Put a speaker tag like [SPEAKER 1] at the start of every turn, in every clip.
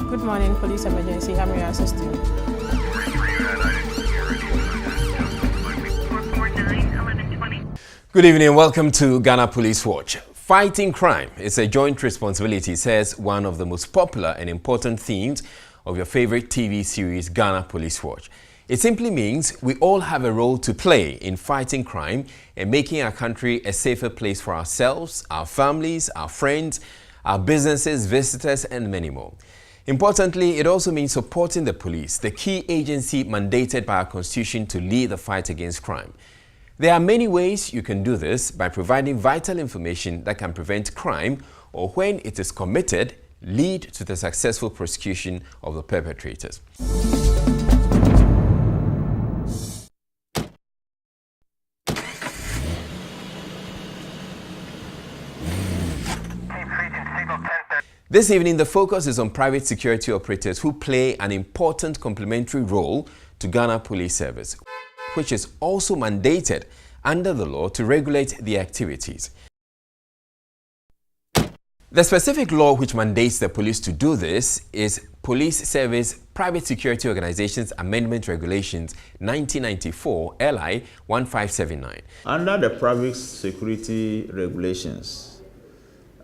[SPEAKER 1] Good morning, police emergency. How may I assist you?
[SPEAKER 2] Good evening and welcome to Ghana Police Watch. Fighting crime is a joint responsibility, says one of the most popular and important themes of your favorite TV series, Ghana Police Watch. It simply means we all have a role to play in fighting crime and making our country a safer place for ourselves, our families, our friends, our businesses, visitors, and many more. Importantly, it also means supporting the police, the key agency mandated by our Constitution to lead the fight against crime. There are many ways you can do this by providing vital information that can prevent crime or, when it is committed, lead to the successful prosecution of the perpetrators. This evening, the focus is on private security operators who play an important complementary role to Ghana Police Service, which is also mandated under the law to regulate the activities. The specific law which mandates the police to do this is Police Service Private Security Organizations Amendment Regulations 1994 LI 1579.
[SPEAKER 3] Under the private security regulations,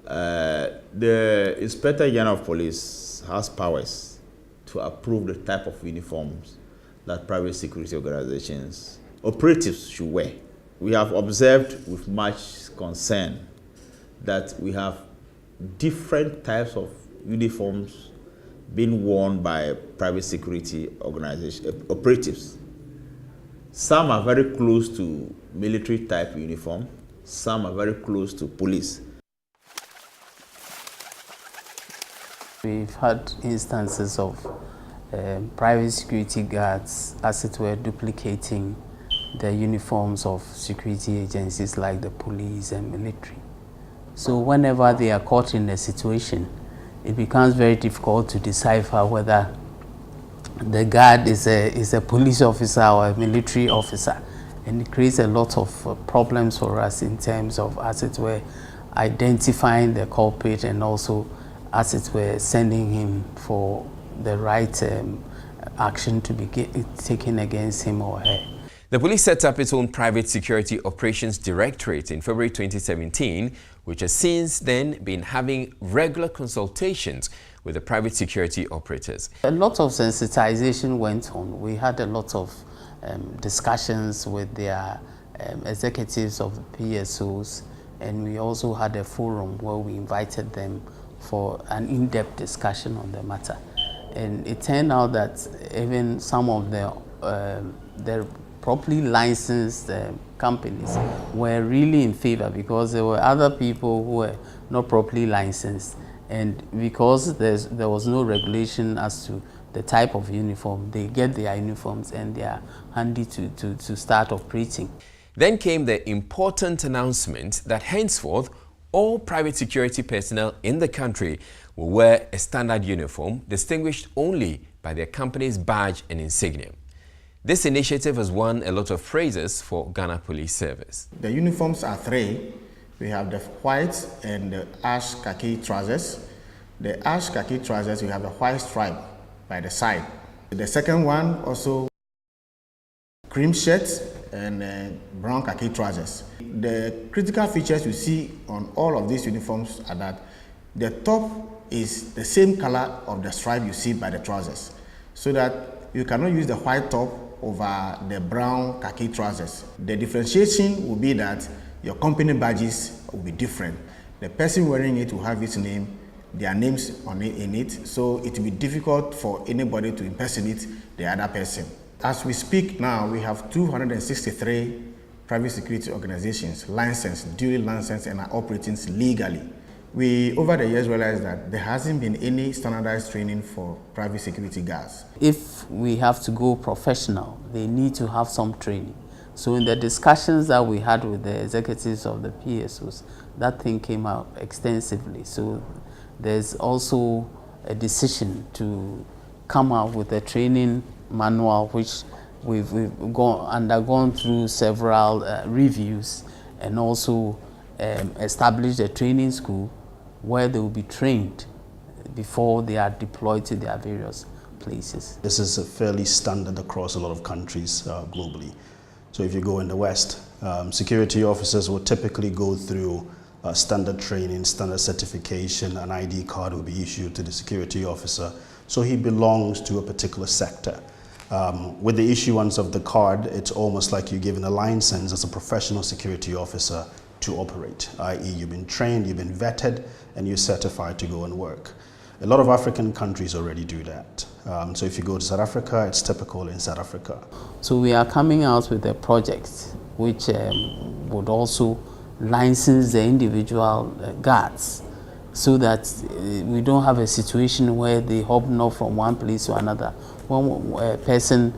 [SPEAKER 3] the Inspector General of Police has powers to approve the type of uniforms that private security organizations, operatives should wear. We have observed with much concern that we have different types of uniforms being worn by private security organization operatives. Some are very close to military type uniform, some are very close to police.
[SPEAKER 4] We've had instances of private security guards, as it were, duplicating the uniforms of security agencies like the police and military. So whenever they are caught in a situation, it becomes very difficult to decipher whether the guard is a police officer or a military officer. And it creates a lot of problems for us in terms of, as it were, identifying the culprit and also, as it were, sending him for the right action to be taken against him or her.
[SPEAKER 2] The police set up its own Private Security Operations Directorate in February 2017, which has since then been having regular consultations with the private security operators.
[SPEAKER 4] A lot of sensitization went on. We had a lot of discussions with their executives of the PSOs, and we also had a forum where we invited them for an in-depth discussion on the matter. And it turned out that even some of the properly licensed companies were really in favor, because there were other people who were not properly licensed, and because there was no regulation as to the type of uniform, they get their uniforms and they are handy to start operating.
[SPEAKER 2] Then came the important announcement that henceforth all private security personnel in the country will wear a standard uniform distinguished only by their company's badge and insignia. This initiative has won a lot of praises for Ghana Police Service.
[SPEAKER 5] The uniforms are three. We have the white and the ash khaki trousers. The ash khaki trousers, we have the white stripe by the side. The second one also cream shirts and brown khaki trousers. The critical features you see on all of these uniforms are that the top is the same color of the stripe you see by the trousers, so that you cannot use the white top over the brown khaki trousers. The differentiation will be that your company badges will be different. The person wearing it will have its name, their names in it, so it will be difficult for anybody to impersonate the other person. As we speak now, we have 263 private security organizations licensed, duly licensed, and are operating legally. We, over the years, realized that there hasn't been any standardized training for private security guards.
[SPEAKER 4] If we have to go professional, they need to have some training. So in the discussions that we had with the executives of the PSOs, that thing came out extensively. So there's also a decision to come out with a training manual, which we've undergone through several reviews, and also established a training school where they will be trained before they are deployed to their various places.
[SPEAKER 6] This is a fairly standard across a lot of countries globally. So if you go in the West, security officers will typically go through standard training, standard certification. An ID card will be issued to the security officer, so he belongs to a particular sector. With the issuance of the card, it's almost like you're given a license as a professional security officer to operate, i.e. you've been trained, you've been vetted, and you're certified to go and work. A lot of African countries already do that. So if you go to South Africa, it's typical in South Africa.
[SPEAKER 4] So we are coming out with a project which would also license the individual guards, so that we don't have a situation where they hobnob from one place to another. When a person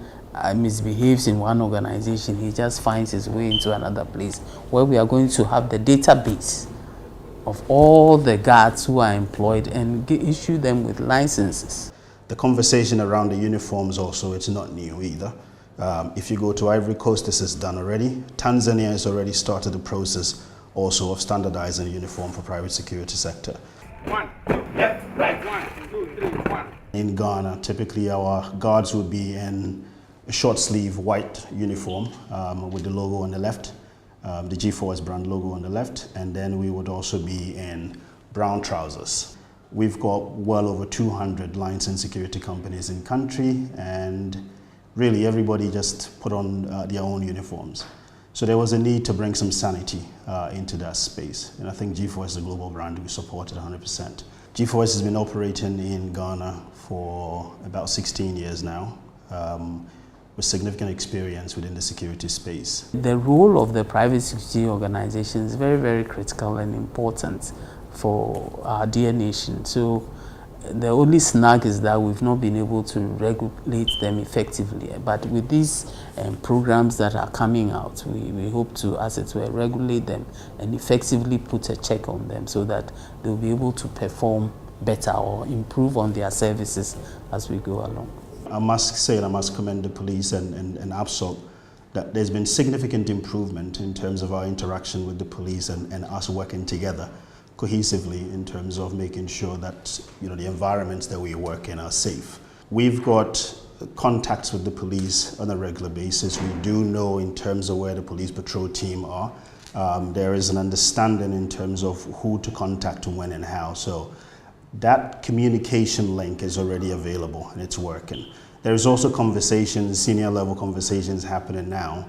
[SPEAKER 4] misbehaves in one organization, he just finds his way into another place, where we are going to have the database of all the guards who are employed and issue them with licenses.
[SPEAKER 6] The conversation around the uniforms also, it's not new either. If you go to Ivory Coast, this is done already. Tanzania has already started the process also of standardizing a uniform for private security sector.
[SPEAKER 7] 1, 2, left, right, 1, 2, 3, 1.
[SPEAKER 6] In Ghana, typically our guards would be in a short sleeve white uniform with the logo on the left, the G4S brand logo on the left, and then we would also be in brown trousers. We've got well over 200 licensed security companies in country, and really everybody just put on their own uniforms. So there was a need to bring some sanity into that space. And I think G4S is a global brand we supported 100%. G4S has been operating in Ghana for about 16 years now, with significant experience within the security space.
[SPEAKER 4] The role of the private security organization is very, very critical and important for our dear nation. So the only snag is that we've not been able to regulate them effectively. But with these programs that are coming out, we hope to, as it were, regulate them and effectively put a check on them so that they'll be able to perform better or improve on their services as we go along.
[SPEAKER 6] I must say, and I must commend the police and APSOC, that there's been significant improvement in terms of our interaction with the police and us working together cohesively in terms of making sure that the environments that we work in are safe. We've got contacts with the police on a regular basis. We do know in terms of where the police patrol team are. There is an understanding in terms of who to contact and when and how. So that communication link is already available and it's working. There is also conversations, senior level conversations happening now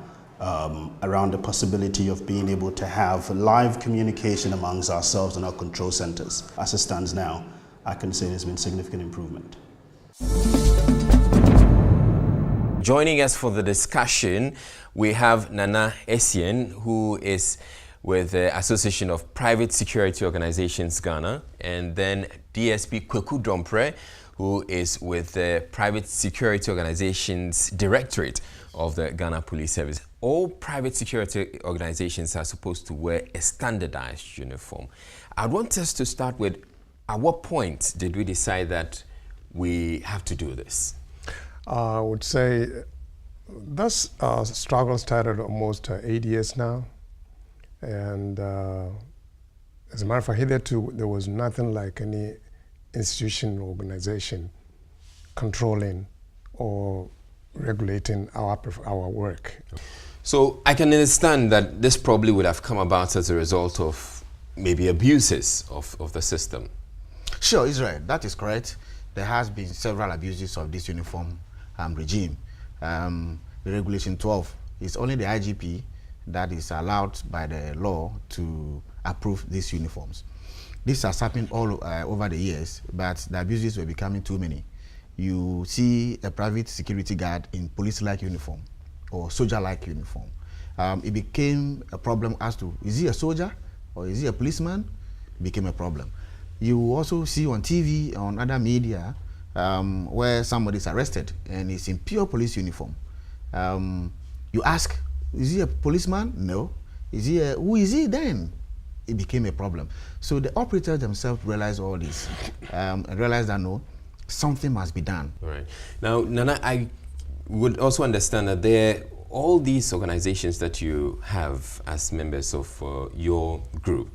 [SPEAKER 6] around the possibility of being able to have live communication amongst ourselves and our control centers. As it stands now, I can say there's been significant improvement.
[SPEAKER 2] Joining us for the discussion, we have Nana Essien, who is with the Association of Private Security Organizations Ghana, and then DSP Kweku Dompre, who is with the Private Security Organizations Directorate of the Ghana Police Service. All private security organizations are supposed to wear a standardized uniform. I want us to start with, at what point did we decide that we have to do this?
[SPEAKER 8] I would say this struggle started almost 8 years now. And as a matter of fact, hitherto, there was nothing like any institution or organization controlling or regulating our work.
[SPEAKER 2] So I can understand that this probably would have come about as a result of maybe abuses of the system.
[SPEAKER 5] Sure, Israel, that is correct. There has been several abuses of this uniform regime. The Regulation 12 is only the IGP that is allowed by the law to approve these uniforms. This has happened all over the years, but the abuses were becoming too many. You see a private security guard in police-like uniform or soldier-like uniform. It became a problem as to, is he a soldier or is he a policeman? It became a problem. You also see on TV, on other media, where somebody is arrested and is in pure police uniform. You ask, is he a policeman? No. Who is he then? It became a problem. So the operators themselves realized all this and realized that no, something must be done.
[SPEAKER 2] Right. Now, Nana, I would also understand that there all these organizations that you have as members of your group,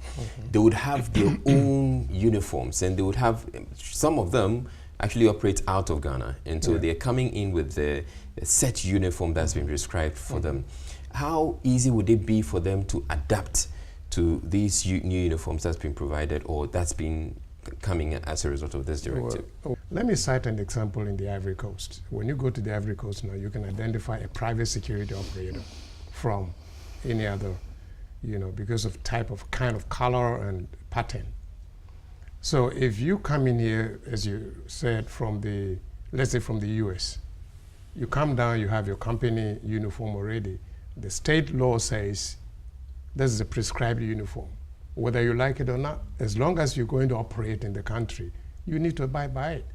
[SPEAKER 2] they would have their own uniforms, and they would have, some of them actually operate out of Ghana, and so they're coming in with the set uniform that's been prescribed for them. How easy would it be for them to adapt to these new uniforms that's been provided, or that's been coming as a result of this directive?
[SPEAKER 8] Well, let me cite an example in the Ivory Coast. When you go to the Ivory Coast now, you can identify a private security operator from any other, because of kind of color and pattern. So if you come in here, as you said, let's say from the US, you come down, you have your company uniform already. The state law says this is a prescribed uniform. Whether you like it or not, as long as you're going to operate in the country, you need to abide by it.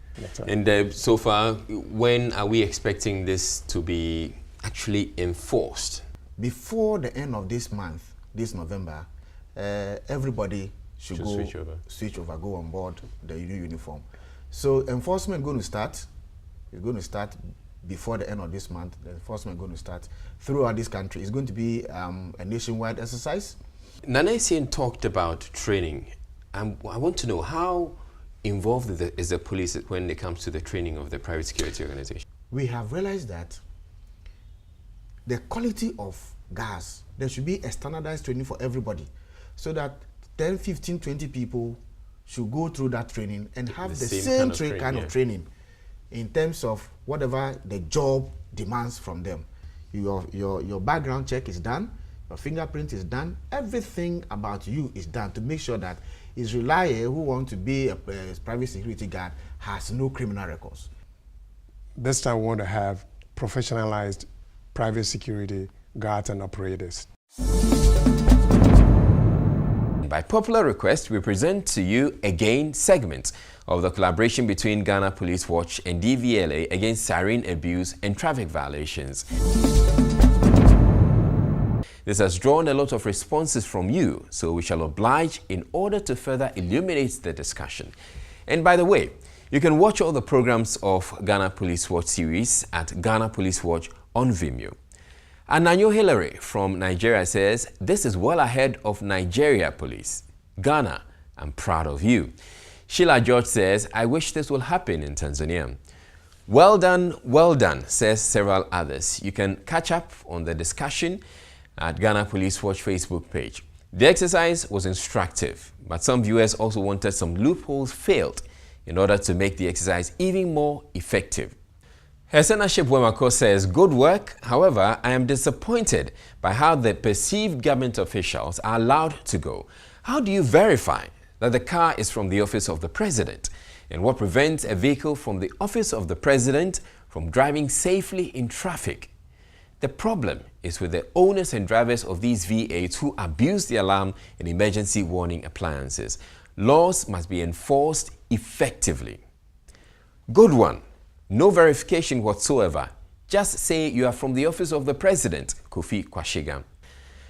[SPEAKER 2] And so far, when are we expecting this to be actually enforced?
[SPEAKER 5] Before the end of this month, this November, everybody should go switch over, go on board the new uniform. So enforcement going to start. It's going to start before the end of this month. The enforcement going to start throughout this country. It's going to be a nationwide exercise.
[SPEAKER 2] Nana Essien talked about training. I want to know, how involved is the police when it comes to the training of the private security organization?
[SPEAKER 5] We have realized that the quality of gas, there should be a standardized training for everybody, so that 10, 15, 20 people should go through that training and have the same kind of training in terms of whatever the job demands from them. Your background check is done, your fingerprint is done, everything about you is done to make sure that Israeli who want to be a private security guard has no criminal records.
[SPEAKER 8] This time we want to have professionalized private security guards and operators.
[SPEAKER 2] By popular request, we present to you again segments of the collaboration between Ghana Police Watch and DVLA against siren abuse and traffic violations. This has drawn a lot of responses from you, so we shall oblige in order to further illuminate the discussion. And by the way, you can watch all the programs of Ghana Police Watch series at Ghana Police Watch on Vimeo. Ananyo Hillary from Nigeria says, "This is well ahead of Nigeria Police. Ghana, I'm proud of you." Sheila George says, "I wish this will happen in Tanzania." Well done, says several others. You can catch up on the discussion at Ghana Police Watch Facebook page. The exercise was instructive, but some viewers also wanted some loopholes filled in order to make the exercise even more effective. Hesenaship Wemako says, "Good work. However, I am disappointed by how the perceived government officials are allowed to go. How do you verify that the car is from the office of the president? And what prevents a vehicle from the office of the president from driving safely in traffic? The problem is with the owners and drivers of these V8s who abuse the alarm and emergency warning appliances. Laws must be enforced effectively." Good one. No verification whatsoever. Just say you are from the office of the president, Kofi Kwashiga.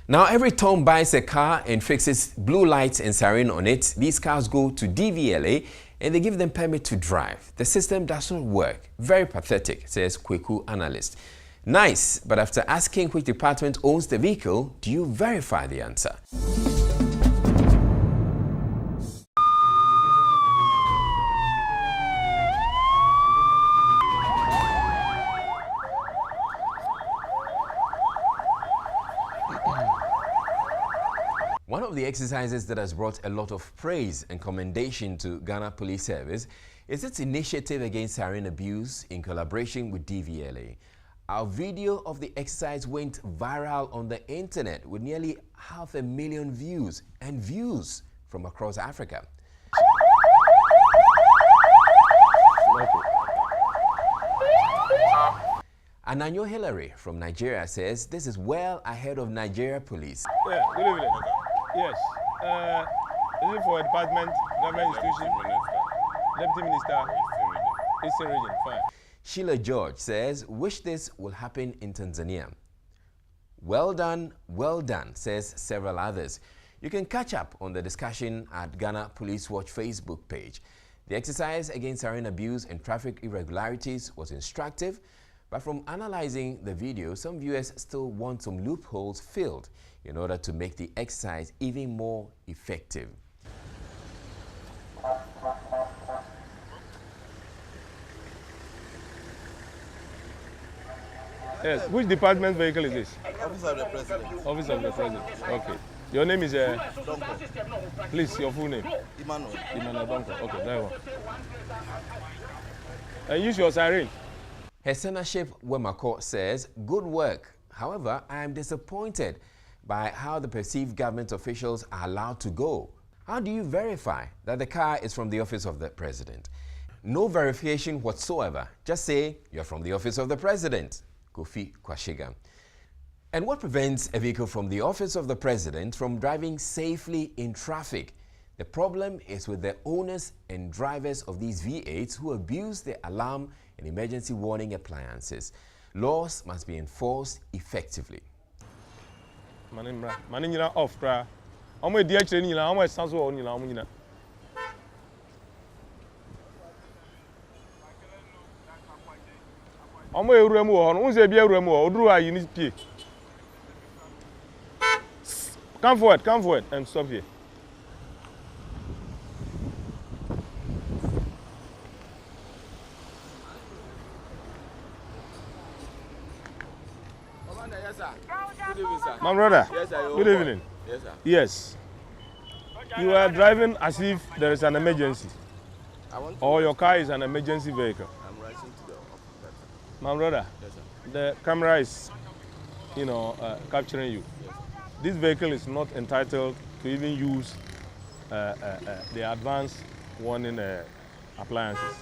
[SPEAKER 2] Now, every Tom buys a car and fixes blue lights and siren on it. These cars go to DVLA and they give them permit to drive. The system does not work. Very pathetic, says Kweku analyst. Nice, but after asking which department owns the vehicle, do you verify the answer? One of the exercises that has brought a lot of praise and commendation to Ghana Police Service is its initiative against siren abuse in collaboration with DVLA. Our video of the exercise went viral on the internet with nearly 500,000 views and views from across Africa. Ananyo Hillary from Nigeria says this is well ahead of Nigeria Police.
[SPEAKER 7] Yeah, good evening. Yes. Is it for a department, government institution, deputy minister, Eastern region? Fine.
[SPEAKER 2] Sheila George says, "Wish this will happen in Tanzania." Well done, says several others. You can catch up on the discussion at Ghana Police Watch Facebook page. The exercise against siren abuse and traffic irregularities was instructive, But from analyzing the video, some viewers still want some loopholes filled in order to make the exercise even more effective.
[SPEAKER 7] Yes, which department vehicle is this?
[SPEAKER 9] Office of the President.
[SPEAKER 7] Office of the President. Okay. Your name is
[SPEAKER 9] Donko.
[SPEAKER 7] Please, your full name.
[SPEAKER 9] Emmanuel.
[SPEAKER 7] Emmanuel Donko. Okay, that one. And use your siren.
[SPEAKER 2] Her Senatorship Wemako says, "Good work. However, I am disappointed by how the perceived government officials are allowed to go. How do you verify that the car is from the office of the president? No verification whatsoever. Just say you're from the office of the president." Kofi Kwashiga. And what prevents a vehicle from the office of the president from driving safely in traffic? The problem is with the owners and drivers of these V8s who abuse the alarm and emergency warning appliances. Laws must be enforced effectively.
[SPEAKER 7] Manina off cry. I'm with the actually, I'm with Sanso on you. I'm with Remo on who's a beer Remo or do I you need to come forward, and stop here.
[SPEAKER 9] Good evening, sir.
[SPEAKER 7] My brother,
[SPEAKER 9] Yes, sir.
[SPEAKER 7] good evening.
[SPEAKER 9] Yes, sir.
[SPEAKER 7] Yes. You are driving as if there is an emergency, or your car is an emergency vehicle.
[SPEAKER 9] I'm rushing to the office.
[SPEAKER 7] My brother,
[SPEAKER 9] Yes, sir.
[SPEAKER 7] the camera is, capturing you.
[SPEAKER 9] Yes, sir.
[SPEAKER 7] This vehicle is not entitled to even use the advanced warning appliances.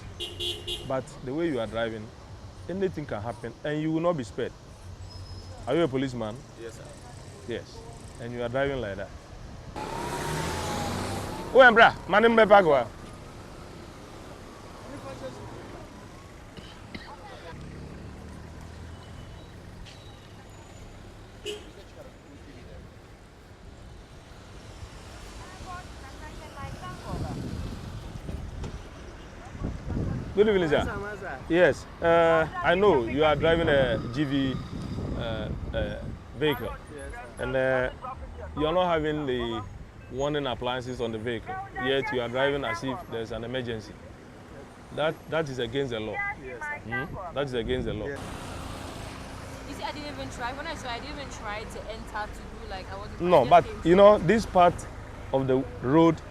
[SPEAKER 7] But the way you are driving, anything can happen and you will not be spared. Are you a policeman?
[SPEAKER 9] Yes, sir.
[SPEAKER 7] Yes. And you are driving like that. Oh, Embra, my name is Pagwa. Good evening, sir. Yes, I know you are driving a GV vehicle, and you are not having the warning appliances on the vehicle. Yet you are driving as if there is an emergency. That is against the law. That is against the law.
[SPEAKER 10] You see, I didn't even try. When I saw, I didn't even try to enter to do like I wasn't.
[SPEAKER 7] No, but you know, this part of the road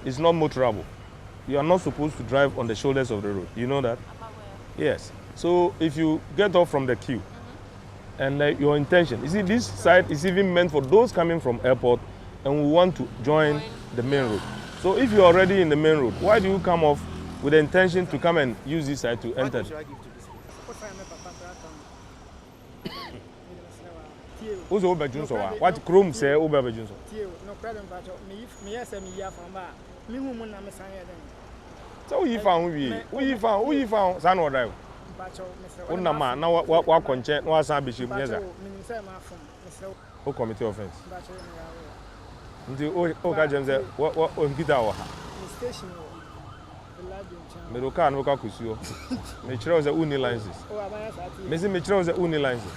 [SPEAKER 7] is not motorable. You are not supposed to drive on the shoulders of the road. You know that?
[SPEAKER 10] I'm aware.
[SPEAKER 7] Yes. So if you get off from the queue, and your intention, you see, this side is even meant for those coming from airport and we want to join the main road. So if you're already in the main road, why do you come off with the intention to come and use this side to enter? Who's over Junso? What Chrome say over Junso? So you found San or Drive. Unama, now what consent was a bishop, yes, who committee offense? Until Oka James, what Peter or Medoka and Oka Kusio. Mitchell was the uni lenses. Missing Mitchell was the uni lenses.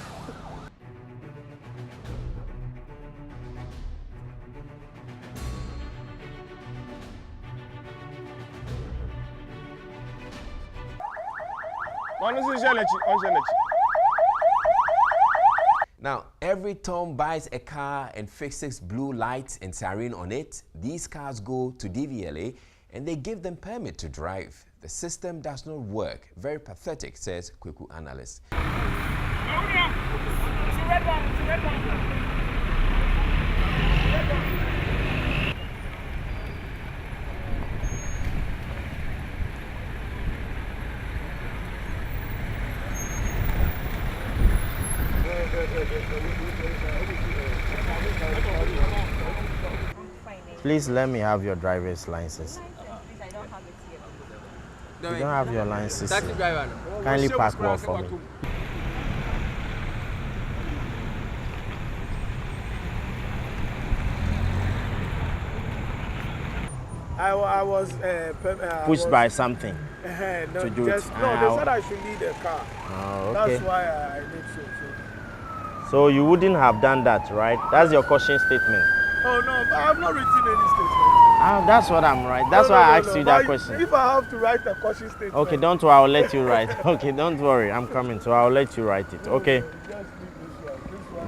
[SPEAKER 2] Now, every Tom buys a car and fixes blue lights and siren on it. These cars go to DVLA and they give them permit to drive. The system does not work. Very pathetic, says Kweku analyst.
[SPEAKER 11] Please let me have your driver's license.
[SPEAKER 10] I don't have it here.
[SPEAKER 11] You don't have your license. Kindly park well for me.
[SPEAKER 12] I was
[SPEAKER 11] pushed by something.
[SPEAKER 12] No,
[SPEAKER 11] to do
[SPEAKER 12] just,
[SPEAKER 11] it.
[SPEAKER 12] no, they said I should leave the car.
[SPEAKER 11] Oh, okay.
[SPEAKER 12] That's why I did so.
[SPEAKER 11] So you wouldn't have done that, right? That's your caution statement.
[SPEAKER 12] Oh no, I have not written any statement.
[SPEAKER 11] That's what I'm right. That's why I asked you that question.
[SPEAKER 12] If I have to write a caution statement.
[SPEAKER 11] Okay, don't worry, I'll let you write. Okay, don't worry, I'm coming, so I'll let you write it. Okay.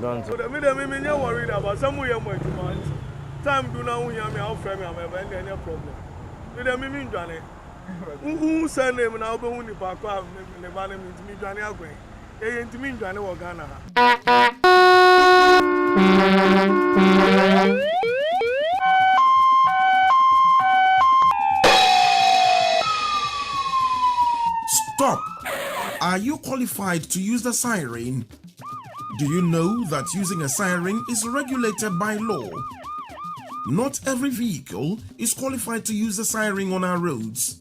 [SPEAKER 11] Don't.
[SPEAKER 12] So the me worried about some way more demand. Time do now hear me, I'll frame me, I'm any problem. With the me Johnny. Who send them now? But when you back up, the man means me Johnny Agway. They ain't me Johnny or Ghana.
[SPEAKER 13] Stop! Are you qualified to use the siren? Do you know that using a siren is regulated by law? Not every vehicle is qualified to use the siren on our roads.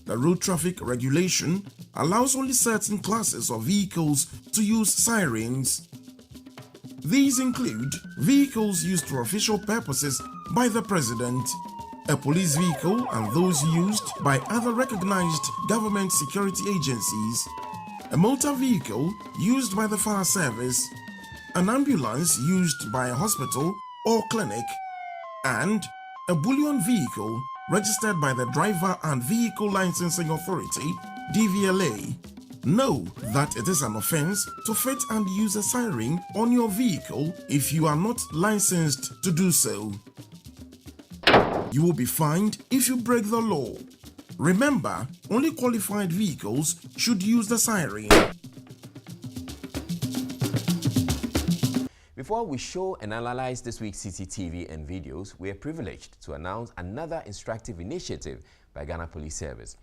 [SPEAKER 13] The road traffic regulation allows only certain classes of vehicles to use sirens. These include vehicles used for official purposes by the President, a police vehicle and those used by other recognized government security agencies, a motor vehicle used by the fire service, an ambulance used by a hospital or clinic, and a bullion vehicle registered by the Driver and Vehicle Licensing Authority, DVLA. Know that it is an offense to fit and use a siren on your vehicle if you are not licensed to do so. You will be fined if you break the law. Remember, only qualified vehicles should use the siren.
[SPEAKER 2] Before we show and analyze this week's CCTV and videos, we are privileged to announce another instructive initiative by Ghana Police Service.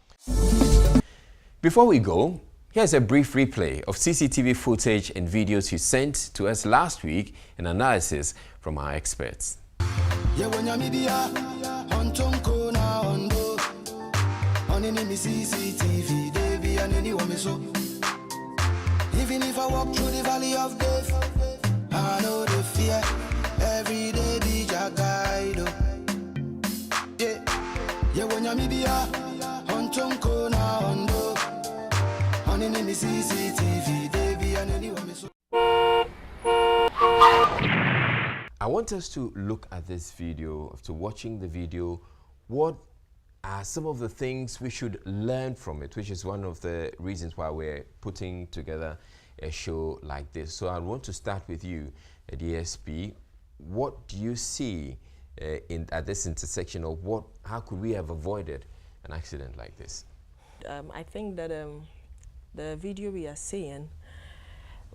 [SPEAKER 2] Before we go, here's a brief replay of CCTV footage and videos you sent to us last week and analysis from our experts.
[SPEAKER 14] Even if I walk through the valley of death, I know the fear. Every day be your guide. Yeah, when you be on Tonko na ondo, on in the CCTV, they be an anyone.
[SPEAKER 2] I want us to look at this video. After watching the video, what are some of the things we should learn from it, which is one of the reasons why we're putting together a show like this. So I want to start with you, DSP. What do you see at this intersection, or how could we have avoided an accident like this?
[SPEAKER 15] I think that the video we are seeing,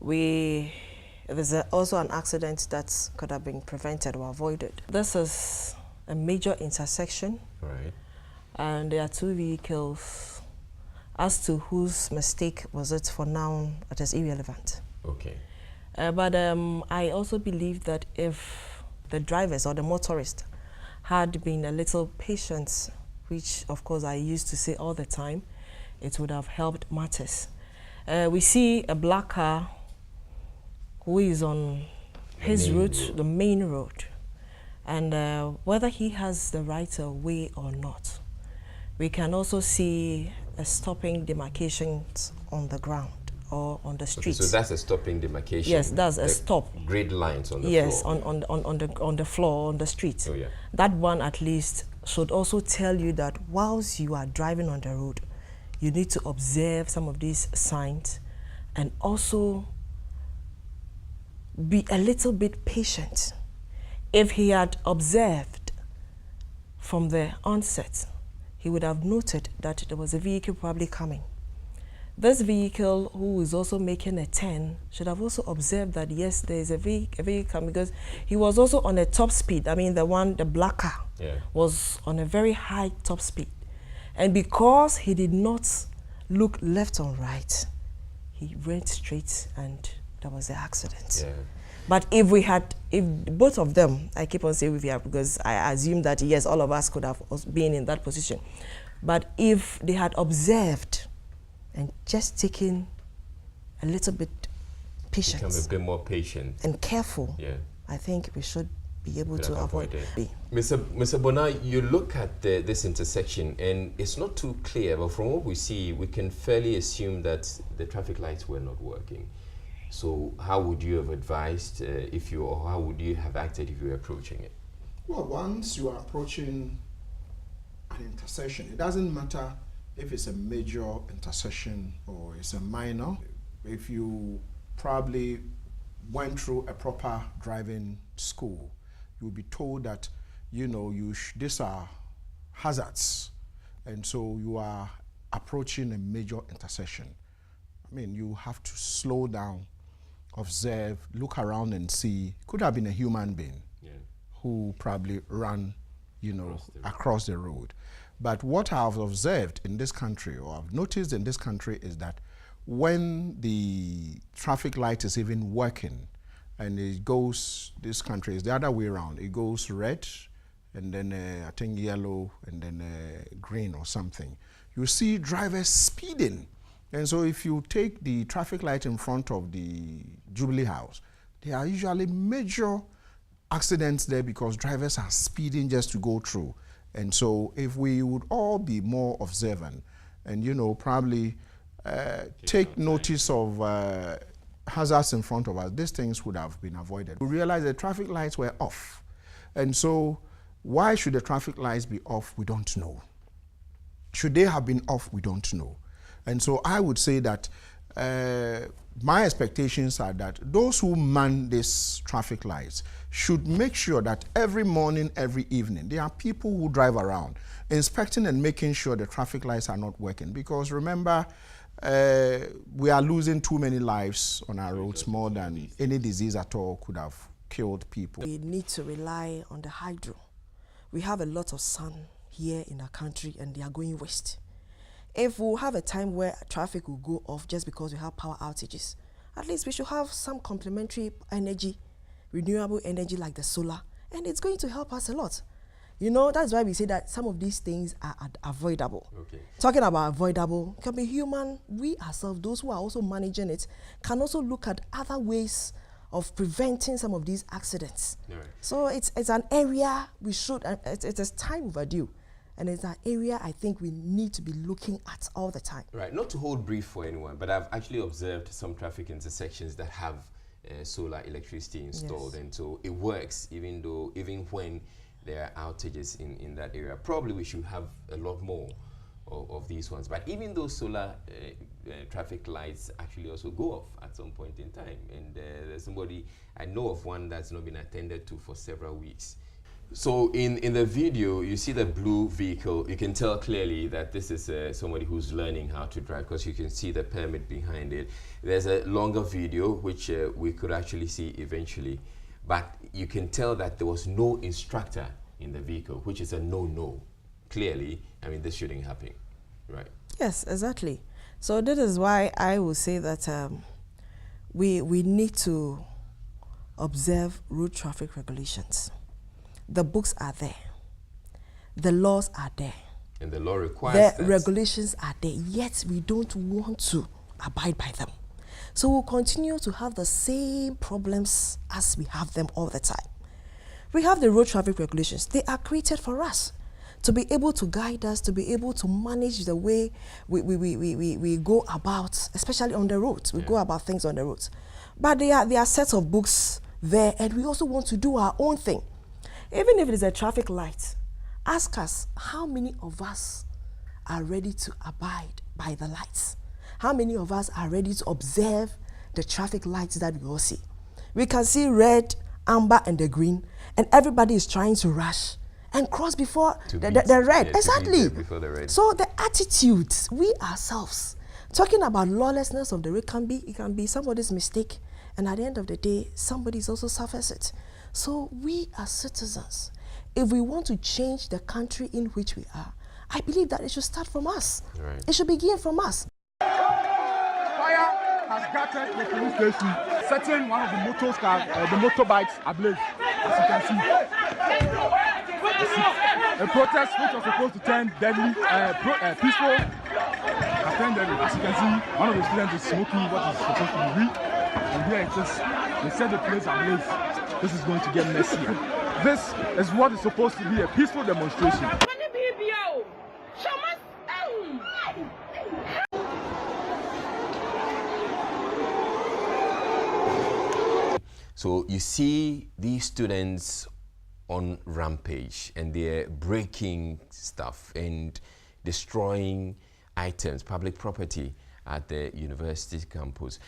[SPEAKER 15] there's also an accident that could have been prevented or avoided. This is a major intersection. Right. And there are two vehicles. As to whose mistake was it, for now, it is irrelevant.
[SPEAKER 2] Okay.
[SPEAKER 15] But I also believe that if the drivers or the motorists had been a little patient, which of course I used to say all the time, it would have helped matters. We see a black car who is on his route, the main road, and whether he has the right of way or not. We can also see a stopping demarcations on the ground or on the street.
[SPEAKER 2] Okay, so that's a stopping demarcation.
[SPEAKER 15] Yes, that's a stop.
[SPEAKER 2] Grid lines on the floor.
[SPEAKER 15] Yes, on the floor, on the street.
[SPEAKER 2] Oh, yeah.
[SPEAKER 15] That one at least should also tell you that whilst you are driving on the road, you need to observe some of these signs and also be a little bit patient. If he had observed from the onset, he would have noted that there was a vehicle probably coming. This vehicle, who is also making a turn, should have also observed that yes, there is a vehicle coming, because he was also on a top speed. I mean, the black car was on a very high top speed. And because he did not look left or right, he went straight and there was the accident. Yeah. But if both of them, I keep on saying if we have, because I assume that yes, all of us could have been in that position. But if they had observed and just taken a little bit patient,
[SPEAKER 2] become a bit more patient
[SPEAKER 15] and careful,
[SPEAKER 2] yeah,
[SPEAKER 15] I think we should be able to avoid it.
[SPEAKER 2] Mr. Bona, you look at this intersection and it's not too clear, but from what we see, we can fairly assume that the traffic lights were not working. So how would you have advised or how would you have acted if you were approaching it?
[SPEAKER 5] Well, once you are approaching an intersection, it doesn't matter if it's a major intersection or it's a minor. If you probably went through a proper driving school, you'll be told that, you know, these are hazards. And so you are approaching a major intersection. I mean, you have to slow down, observe, look around and see. Could have been a human being who probably ran, you know, across the road. But what I've observed in this country, or I've noticed in this country, is that when the traffic light is even working, and it goes, this country is the other way around. It goes red, and then I think yellow, and then green or something. You see drivers speeding. And so if you take the traffic light in front of the Jubilee House, there are usually major accidents there because drivers are speeding just to go through. And so if we would all be more observant and, you know, probably take notice of hazards in front of us, these things would have been avoided. We realized the traffic lights were off. And so why should the traffic lights be off? We don't know. Should they have been off? We don't know. And so I would say that my expectations are that those who man these traffic lights should make sure that every morning, every evening, there are people who drive around inspecting and making sure the traffic lights are not working. Because remember, we are losing too many lives on our roads, more than any disease at all could have killed people.
[SPEAKER 15] We need to rely on the hydro. We have a lot of sun here in our country and they are going west. If we have a time where traffic will go off just because we have power outages, at least we should have some complementary energy, renewable energy like the solar, and it's going to help us a lot. You know, that's why we say that some of these things are avoidable. Okay. Talking about avoidable, can be human. We ourselves, those who are also managing it, can also look at other ways of preventing some of these accidents. Right. So it's an area we should, it is time overdue. And it's an area I think we need to be looking at all the time. Right,
[SPEAKER 2] not to hold brief for anyone, but I've actually observed some traffic intersections that have solar electricity installed. Yes. And so it works even when there are outages in that area. Probably we should have a lot more of these ones. But even those solar traffic lights actually also go off at some point in time. And there's somebody, I know of one that's not been attended to for several weeks. So in the video, you see the blue vehicle. You can tell clearly that this is somebody who's learning how to drive because you can see the permit behind it. There's a longer video which we could actually see eventually, but you can tell that there was no instructor in the vehicle, which is a no-no. Clearly, I mean, this shouldn't happen, right?
[SPEAKER 15] Yes, exactly. So that is why I will say that we need to observe road traffic regulations. The books are there. The laws are there.
[SPEAKER 2] And the law requires
[SPEAKER 15] the regulations are there, yet we don't want to abide by them. So we'll continue to have the same problems as we have them all the time. We have the road traffic regulations. They are created for us to be able to guide us, to be able to manage the way we go about, especially on the roads. We go about things on the roads. But there are sets of books there, and we also want to do our own thing. Even if it is a traffic light, ask us how many of us are ready to abide by the lights. How many of us are ready to observe the traffic lights that we all see? We can see red, amber, and the green, and everybody is trying to rush and cross before the red. Yeah, exactly.
[SPEAKER 2] Before the red.
[SPEAKER 15] So the attitudes, we ourselves, talking about lawlessness of the road, it can be somebody's mistake, and at the end of the day, somebody also suffers it. So we as citizens, if we want to change the country in which we are, I believe that it should start from us. Right. It should begin from us.
[SPEAKER 16] Fire has gutted the police station, setting one of the motorbikes ablaze, as you can see. A protest which was supposed to turn deadly, peaceful, has turned deadly. As you can see, one of the students is smoking what is supposed to be weed, and here it is. They set the place ablaze. This is going to get messier. This is what is supposed to be a peaceful demonstration.
[SPEAKER 2] So you see these students on rampage and they're breaking stuff and destroying items, public property at the university campus.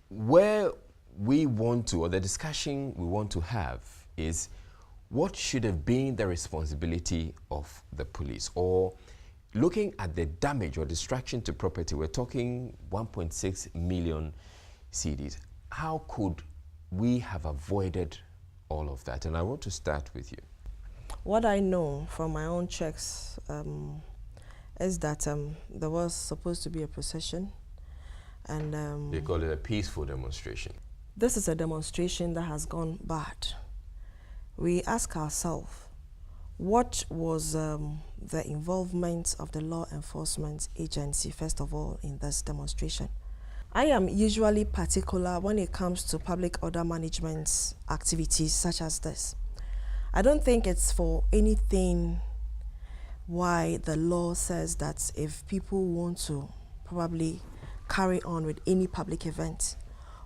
[SPEAKER 2] Where we want to, or the discussion we want to have is what should have been the responsibility of the police, or looking at the damage or destruction to property. We're talking 1.6 million CDs. How could we have avoided all of that? And I want to start with you.
[SPEAKER 15] What I know from my own checks is that there was supposed to be a procession, and
[SPEAKER 2] they call it a peaceful demonstration.
[SPEAKER 15] This is a demonstration that has gone bad. We ask ourselves, what was the involvement of the law enforcement agency, first of all, in this demonstration? I am usually particular when it comes to public order management activities such as this. I don't think it's for anything why the law says that if people want to probably carry on with any public event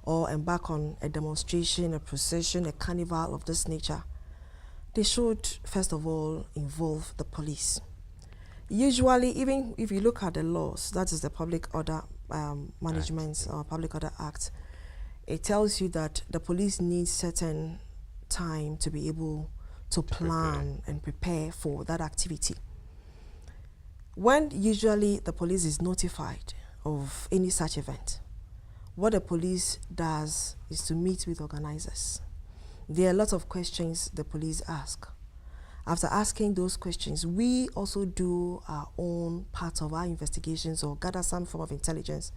[SPEAKER 15] or embark on a demonstration, a procession, a carnival of this nature, they should first of all involve the police. Usually, even if you look at the laws, that is the Public Order Management or Public Order Act, it tells you that the police need certain time to be able to plan and prepare for that activity. When usually the police is notified of any such event, what the police does is to meet with organizers. There are a lot of questions the police ask. After asking those questions, we also do our own part of our investigations or gather some form of intelligence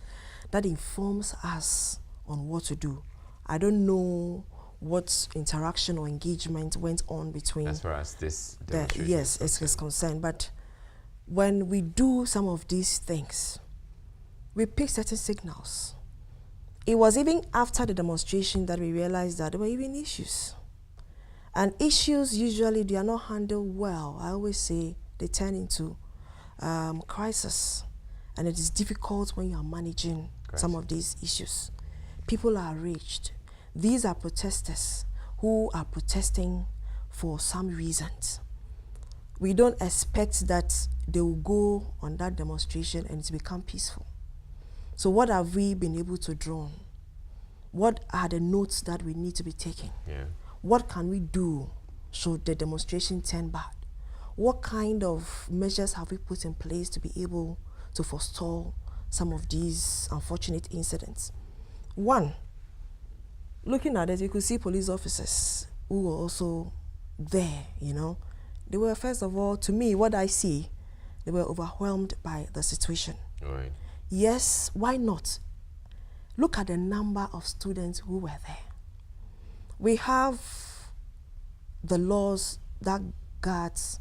[SPEAKER 15] that informs us on what to do. I don't know what interaction or engagement went on between.
[SPEAKER 2] As far as this
[SPEAKER 15] demonstration yes, is concerned. But when we do some of these things, we pick certain signals. It was even after the demonstration that we realized that there were even issues. And issues, usually, they are not handled well. I always say they turn into crisis. And it is difficult when you are managing some of these issues. People are enraged. These are protesters who are protesting for some reasons. We don't expect that they will go on that demonstration and it become peaceful. So what have we been able to draw? What are the notes that we need to be taking?
[SPEAKER 2] Yeah.
[SPEAKER 15] What can we do should the demonstration turn bad? What kind of measures have we put in place to be able to forestall some of these unfortunate incidents? One, looking at it, you could see police officers who were also there, you know. They were, first of all, to me, what I see, they were overwhelmed by the situation.
[SPEAKER 2] Right.
[SPEAKER 15] Yes, why not? Look at the number of students who were there. We have the laws that guards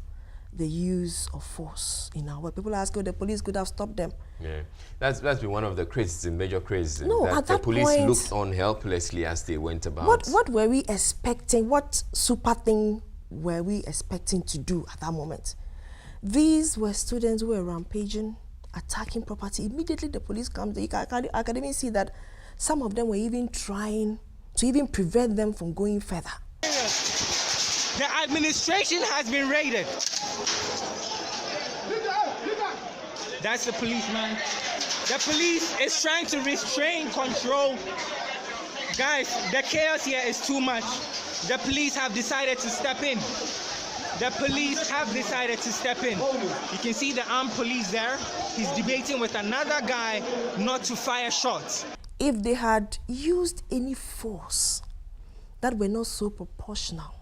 [SPEAKER 15] the use of force in our work. People ask, oh, the police could have stopped them.
[SPEAKER 2] Yeah, that's been one of the criticism, major criticism.
[SPEAKER 15] No,
[SPEAKER 2] that
[SPEAKER 15] at
[SPEAKER 2] the
[SPEAKER 15] that
[SPEAKER 2] police
[SPEAKER 15] point,
[SPEAKER 2] looked on helplessly as they went about.
[SPEAKER 15] What were we expecting? What super thing were we expecting to do at that moment? These were students who were rampaging, attacking property. Immediately the police comes. I can even see that some of them were even trying to even prevent them from going further.
[SPEAKER 17] The administration has been raided. That's the police, man. The police is trying to restrain, control. Guys, the chaos here is too much. The police have decided to step in. The police have decided to step in. You can see the armed police there. He's debating with another guy not to fire shots.
[SPEAKER 15] If they had used any force that were not so proportional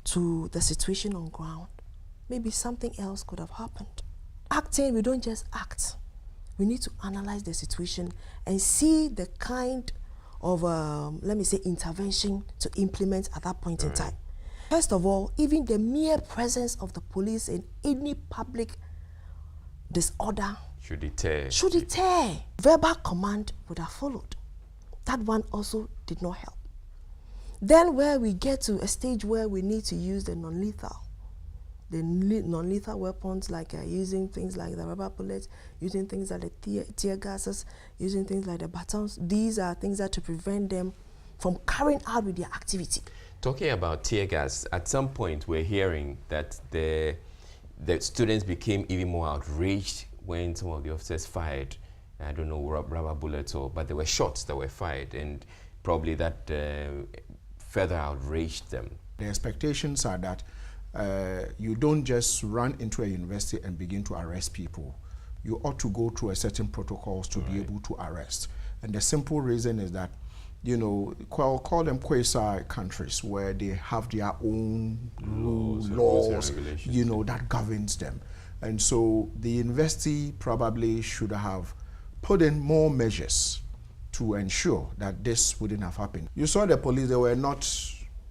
[SPEAKER 15] to the situation on ground, maybe something else could have happened. Acting, we don't just act. We need to analyze the situation and see the kind of, let me say, intervention to implement at that point in time. First of all, even the mere presence of the police in any public disorder
[SPEAKER 2] should deter.
[SPEAKER 15] Verbal command would have followed. That one also did not help. Then where we get to a stage where we need to use the non-lethal weapons, like using things like the rubber bullets, using things like the tear gases, using things like the batons. These are things that to prevent them from carrying out with their activity.
[SPEAKER 2] Talking about tear gas, at some point we're hearing that the students became even more outraged when some of the officers fired, I don't know, rubber bullets, but there were shots that were fired, and probably that further outraged them.
[SPEAKER 16] The expectations are that you don't just run into a university and begin to arrest people. You ought to go through a certain protocols to be able to arrest. And the simple reason is that, you know, call them quasi countries where they have their own laws, you know, that governs them. And so the university probably should have put in more measures to ensure that this wouldn't have happened. You saw the police, they were not,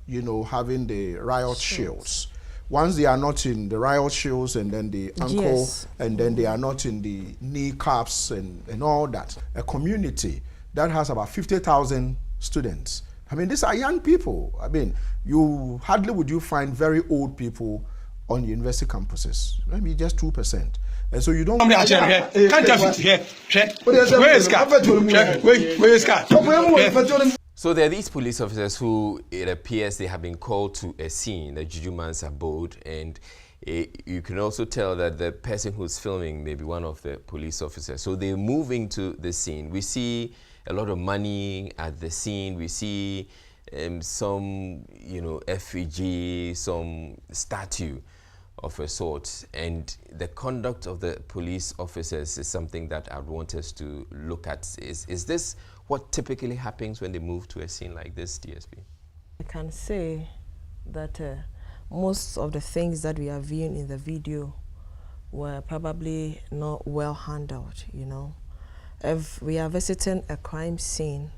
[SPEAKER 16] you know, having the riot shields. Once they are not in the riot shields and then the ankle, and then they are not in the knee caps and all that. A community that has about 50,000 students. I mean, these are young people. I mean, you hardly would you find very old people on university campuses, maybe just 2%. And so you don't...
[SPEAKER 9] Where is car?
[SPEAKER 2] So there are these police officers who, it appears, they have been called to a scene, the Jujuman's abode, and you can also tell that the person who's filming may be one of the police officers. So they're moving to the scene. We see a lot of money at the scene. We see some, you know, effigy, some statue of a sort, and the conduct of the police officers is something that I want us to look at. Is this what typically happens when they move to a scene like this, DSP?
[SPEAKER 15] I can say that most of the things that we are viewing in the video were probably not well handled, you know. If we are visiting a crime scene,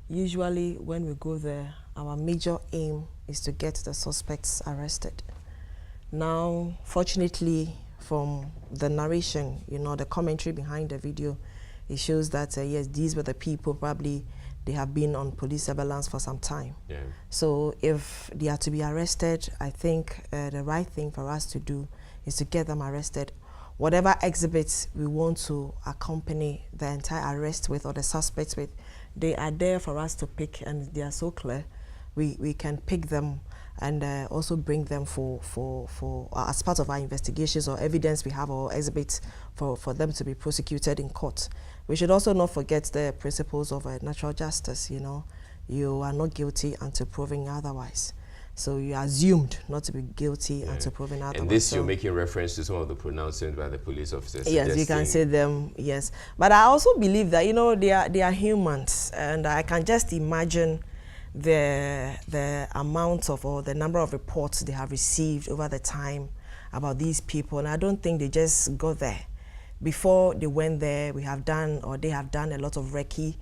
[SPEAKER 15] usually when we go there, our major aim is to get the suspects arrested. Now, fortunately, from the narration, you know, the commentary behind the video, it shows that, yes, these were the people, probably they have been on police surveillance for some time. Yeah. So if they are to be arrested, I think the right thing for us to do is to get them arrested. Whatever exhibits we want to accompany the entire arrest with or the suspects with, they are there for us to pick, and they are so clear. We can pick them and also bring them for as part of our investigations or evidence we have or exhibits for them to be prosecuted in court. We should also not forget the principles of natural justice. You know, you are not guilty until proven otherwise. So you are assumed not to be guilty until proven otherwise.
[SPEAKER 2] And this, you're making reference to some of the pronouncements by the police officers.
[SPEAKER 15] Yes, you can say them, yes. But I also believe that, you know, they are humans, and I can just imagine the amount of, or the number of reports they have received over the time about these people, and I don't think they just got there. Before they went there, they have done a lot of recce.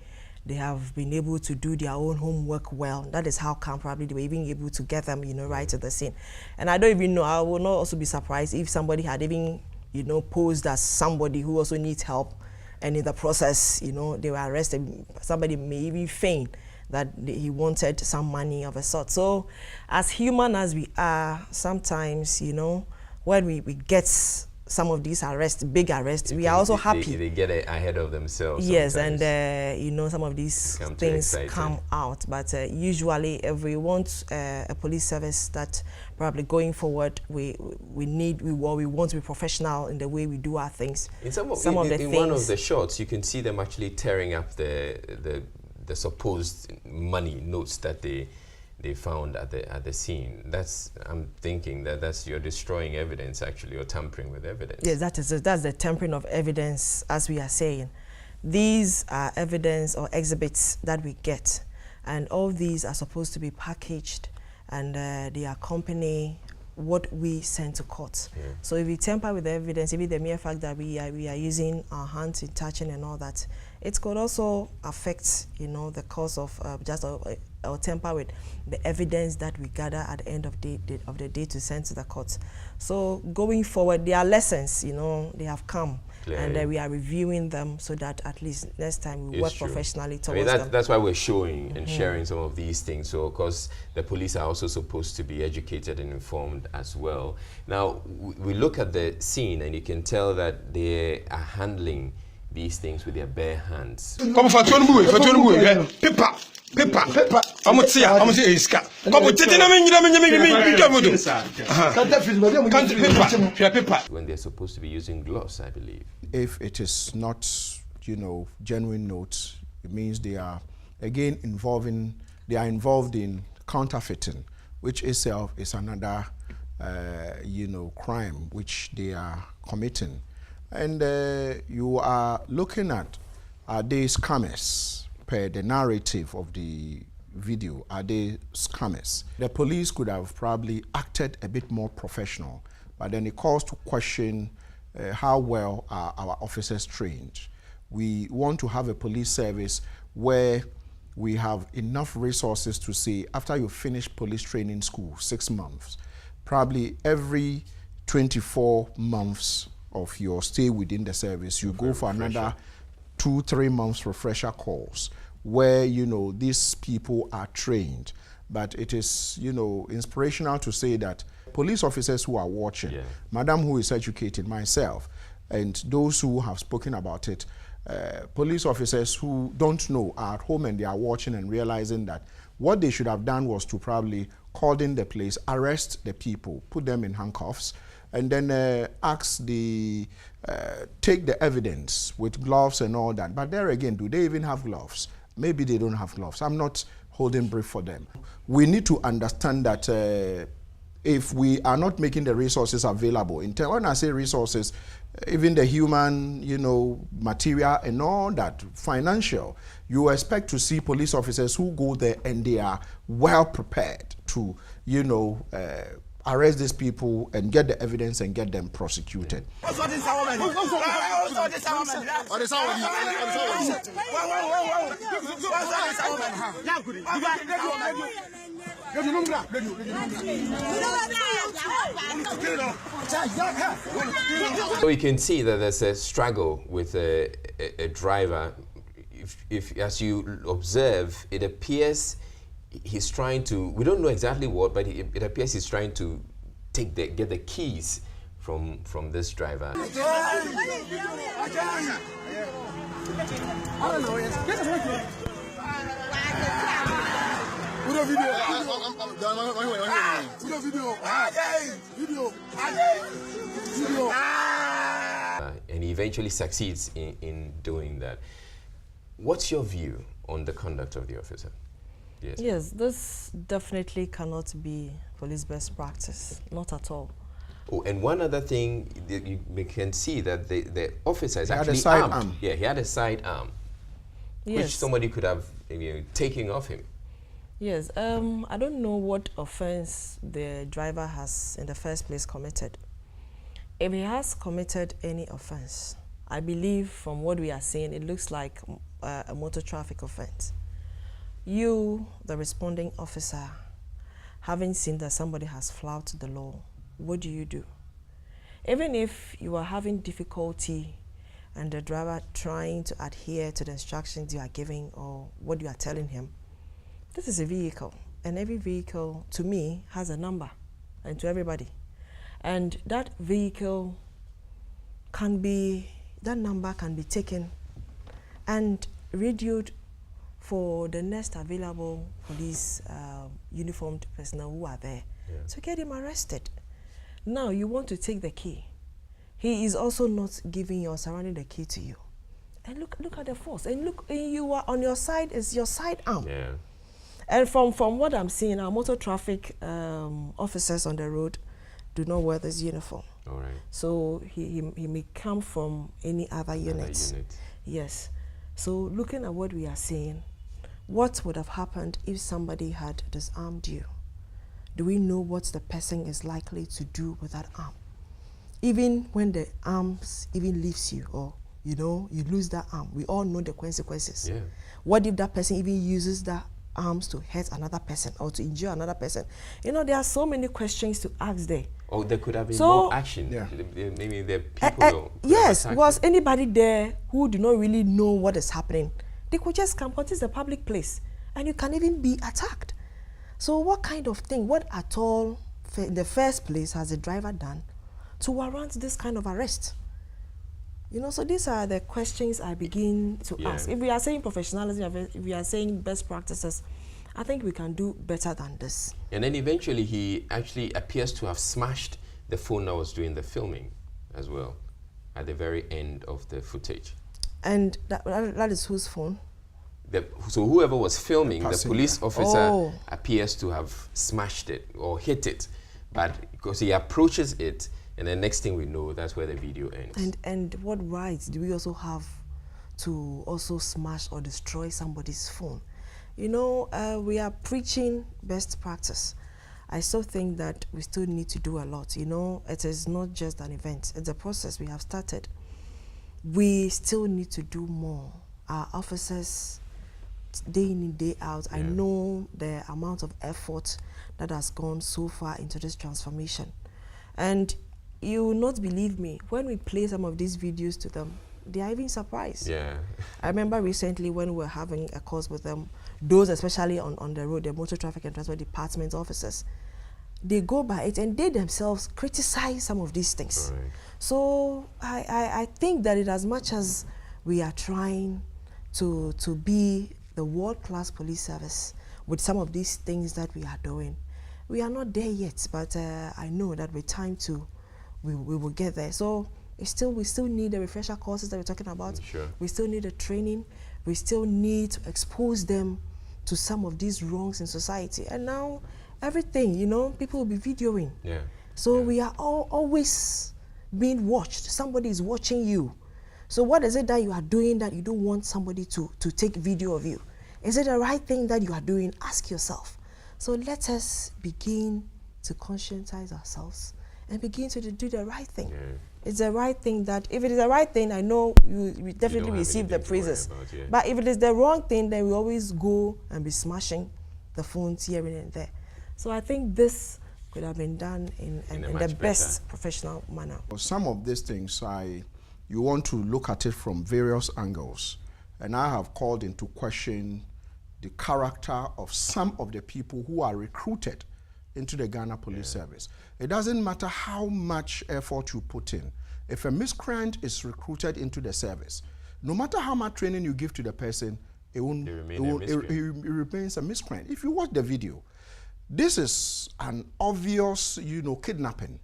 [SPEAKER 15] They have been able to do their own homework well. That is how come probably they were even able to get them, you know, right at the scene. And I don't even know, I will not also be surprised if somebody had even, you know, posed as somebody who also needs help, and in the process, you know, they were arrested. Somebody may even feign that he wanted some money of a sort. So as human as we are, sometimes, you know, when we get some of these arrests, big arrests, we are also happy.
[SPEAKER 2] They get ahead of themselves.
[SPEAKER 15] Yes,
[SPEAKER 2] sometimes.
[SPEAKER 15] And you know, some of these things come out. But usually, if we want a police service that probably going forward, we want to be professional in the way we do our things.
[SPEAKER 2] In one of the shots, you can see them actually tearing up the supposed money notes that they found at the scene. I'm thinking that's you're destroying evidence, actually, or tampering with evidence.
[SPEAKER 15] Yes, that's the tampering of evidence, as we are saying. These are evidence or exhibits that we get, and all these are supposed to be packaged, and they accompany what we send to court. Yeah. So if we tamper with the evidence, even the mere fact that we are using our hands in touching and all that, it could also affect, you know, the cause of or tamper with the evidence that we gather at the end of the day to send to the courts. So going forward, there are lessons, you know, they have come. And we are reviewing them so that at least next time we work professionally towards them.
[SPEAKER 2] That's why we're showing and sharing some of these things. So, of course, the police are also supposed to be educated and informed as well. Now, we look at the scene and you can tell that they are handling these things with their bare hands.
[SPEAKER 9] Come for paper. I'm
[SPEAKER 2] when they're supposed to be using gloves, I believe.
[SPEAKER 16] If it is not, genuine notes, it means they are again involved in counterfeiting, which itself is another crime which they are committing. And you are looking at, are they scammers? Per the narrative of the video, are they scammers? The police could have probably acted a bit more professional, but then it calls to question how well are our officers trained. We want to have a police service where we have enough resources to say, after you finish police training school, 6 months, probably every 24 months of your stay within the service, you go for another 2-3 months refresher course where these people are trained. But it is inspirational to say that police officers who are watching, Madam who is educated, myself, and those who have spoken about it, police officers who don't know are at home and they are watching and realizing that what they should have done was to probably call in the place, arrest the people, put them in handcuffs, and then take the evidence with gloves and all that. But there again, do they even have gloves? Maybe they don't have gloves. I'm not holding brief for them. We need to understand that if we are not making the resources available, when I say resources, even the human, material and all that, financial, you expect to see police officers who go there and they are well prepared to, arrest these people and get the evidence and get them prosecuted.
[SPEAKER 2] So you can see that there's a struggle with a driver. If as you observe, it appears he's trying to, we don't know exactly what, but it appears he's trying to get the keys from this driver. And he eventually succeeds in doing that. What's your view on the conduct of the officer?
[SPEAKER 15] Yes, this definitely cannot be police best practice, not at all.
[SPEAKER 2] Oh, and one other thing, we can see that the officer is actually
[SPEAKER 16] armed.
[SPEAKER 2] Yeah, he had a side arm, which somebody could have taken off him.
[SPEAKER 15] Yes, I don't know what offense the driver has in the first place committed. If he has committed any offense, I believe from what we are seeing, it looks like a motor traffic offense. You, the responding officer, having seen that somebody has flouted the law, what do you do? Even if you are having difficulty and the driver trying to adhere to the instructions you are giving or what you are telling him, this is a vehicle, and every vehicle, to me, has a number, and to everybody. And that vehicle that number can be taken and radioed for the next available police uniformed personnel who are there to get him arrested. Now you want to take the key. He is also not giving you or surrounding the key to you. And look at the force. And look, you are on your side, is your side arm.
[SPEAKER 2] Yeah.
[SPEAKER 15] And from what I'm seeing, our motor traffic officers on the road do not wear this uniform.
[SPEAKER 2] All right.
[SPEAKER 15] So he may come from any other unit. Yes. So looking at what we are seeing, what would have happened if somebody had disarmed you? Do we know what the person is likely to do with that arm? Even when the arms even leaves you, or you lose that arm, we all know the consequences.
[SPEAKER 2] Yeah.
[SPEAKER 15] What if that person even uses that arms to hurt another person or to injure another person? There are so many questions to ask there.
[SPEAKER 2] Or there could have been
[SPEAKER 15] So-
[SPEAKER 2] more action.
[SPEAKER 16] Yeah.
[SPEAKER 2] Maybe the people.
[SPEAKER 15] Yes, was anybody there who do not really know what is happening? They could just come, because it's a public place, and you can even be attacked. So what kind of thing, what at all, in the first place, has the driver done to warrant this kind of arrest? You know, so these are the questions I begin to ask. If we are saying professionalism, if we are saying best practices, I think we can do better than this.
[SPEAKER 2] And then eventually he actually appears to have smashed the phone that was doing the filming as well at the very end of the footage.
[SPEAKER 15] And that is whose phone?
[SPEAKER 2] So whoever was filming, the police officer
[SPEAKER 15] Oh.
[SPEAKER 2] appears to have smashed it or hit it, but because he approaches it, and the next thing we know, that's where the video ends.
[SPEAKER 15] And what rights do we also have to also smash or destroy somebody's phone? You know, we are preaching best practice. I still think that we still need to do a lot. You know, it is not just an event. It's a process we have started. We still need to do more. Our officers, day in and day out, I know the amount of effort that has gone so far into this transformation. And you will not believe me, when we play some of these videos to them, they are even surprised.
[SPEAKER 2] Yeah.
[SPEAKER 15] I remember recently when we were having a course with them, those especially on the road, the Motor Traffic and Transport Department officers, they go by it and they themselves criticize some of these things.
[SPEAKER 2] Right.
[SPEAKER 15] So I think that as much as we are trying to be the world-class police service with some of these things that we are doing, we are not there yet, but I know that with time we will get there. So we still need the refresher courses that we're talking about.
[SPEAKER 2] Sure.
[SPEAKER 15] We still need the training. We still need to expose them to some of these wrongs in society. And now everything, you know, people will be videoing.
[SPEAKER 2] Yeah.
[SPEAKER 15] So we are always being watched. Somebody is watching you. So what is it that you are doing that you don't want somebody to take video of you? Is it the right thing that you are doing? Ask yourself. So let us begin to conscientize ourselves and begin to do the right thing.
[SPEAKER 2] Yeah.
[SPEAKER 15] It's the right thing that, if it is the right thing, I know we definitely receive the praises.
[SPEAKER 2] About,
[SPEAKER 15] But if it is the wrong thing, then we always go and be smashing the phones here and there. So I think this could have been done in the best professional manner.
[SPEAKER 16] Some of these things, you want to look at it from various angles. And I have called into question the character of some of the people who are recruited into the Ghana Police Service. It doesn't matter how much effort you put in. If a miscreant is recruited into the service, no matter how much training you give to the person, it remains a miscreant. If you watch the video, this is an obvious, kidnapping,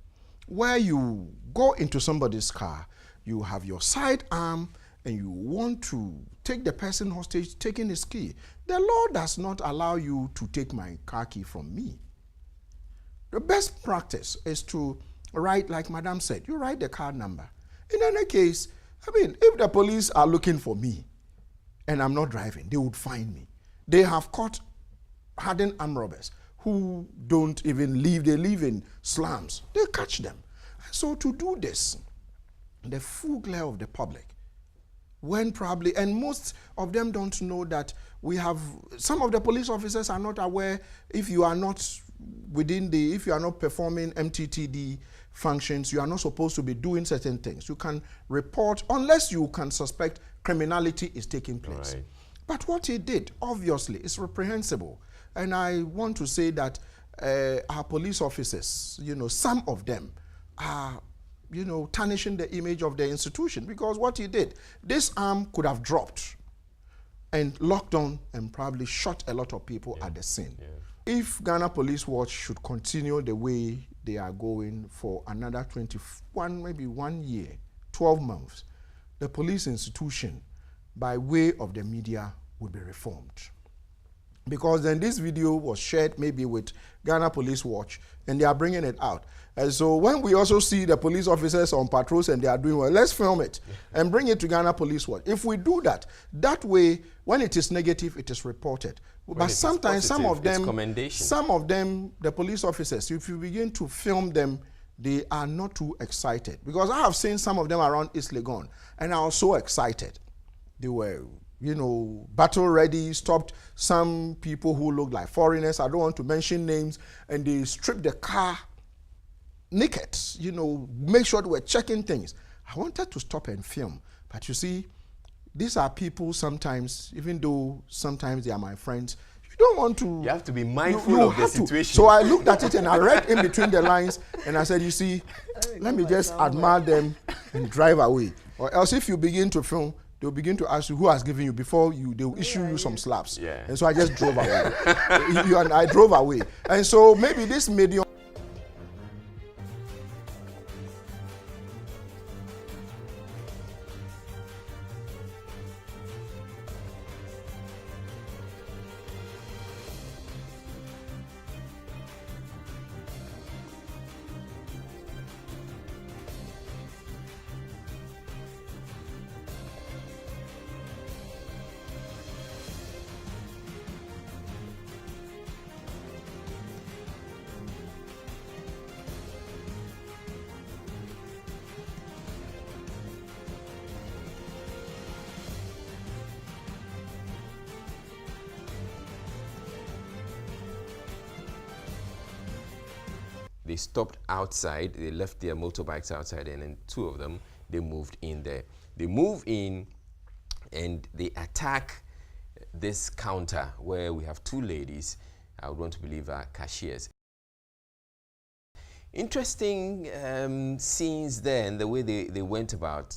[SPEAKER 16] where you go into somebody's car, you have your sidearm, and you want to take the person hostage, taking his key. The law does not allow you to take my car key from me. The best practice is to write, like Madam said, you write the car number. In any case, if the police are looking for me and I'm not driving, they would find me. They have caught hardened armed robbers who don't even live, they live in slums. They catch them. So to do this, the full glare of the public, when probably, and most of them don't know that we have, some of the police officers are not aware, if you are not if you are not performing MTTD functions, you are not supposed to be doing certain things. You can report unless you can suspect criminality is taking place.
[SPEAKER 2] Right.
[SPEAKER 16] But what he did, obviously, is reprehensible. And I want to say that our police officers, some of them are, tarnishing the image of the institution, because what he did, this arm could have dropped and locked on and probably shot a lot of people at the scene.
[SPEAKER 2] Yeah.
[SPEAKER 16] If Ghana Police Watch should continue the way they are going for another 21, maybe 1 year, 12 months, the police institution, by way of the media, would be reformed. Because then this video was shared maybe with Ghana Police Watch, and they are bringing it out. And so when we also see the police officers on patrols and they are doing well, let's film it and bring it to Ghana Police Watch. If we do that, that way, when it is negative, it is reported. But sometimes some of them, the police officers, if you begin to film them, they are not too excited. Because I have seen some of them around East Legon, and I was so excited. They were, battle ready, stopped some people who looked like foreigners. I don't want to mention names. And they stripped the car, naked, you know, make sure they were checking things. I wanted to stop and film, but you see, these are people sometimes, even though sometimes they are my friends, you don't want to...
[SPEAKER 2] You have to be mindful of the situation.
[SPEAKER 16] So I looked at it and I read in between the lines and I said, you see, let me just admire them and drive away. Or else if you begin to film, they'll begin to ask you who has given you before they'll issue you some slaps.
[SPEAKER 2] Yeah.
[SPEAKER 16] And so I just drove away. I drove away. And so maybe this medium...
[SPEAKER 2] They stopped outside, they left their motorbikes outside, and then two of them, they moved in there. They move in and they attack this counter where we have two ladies, I would want to believe are cashiers. Interesting scenes there and the way they went about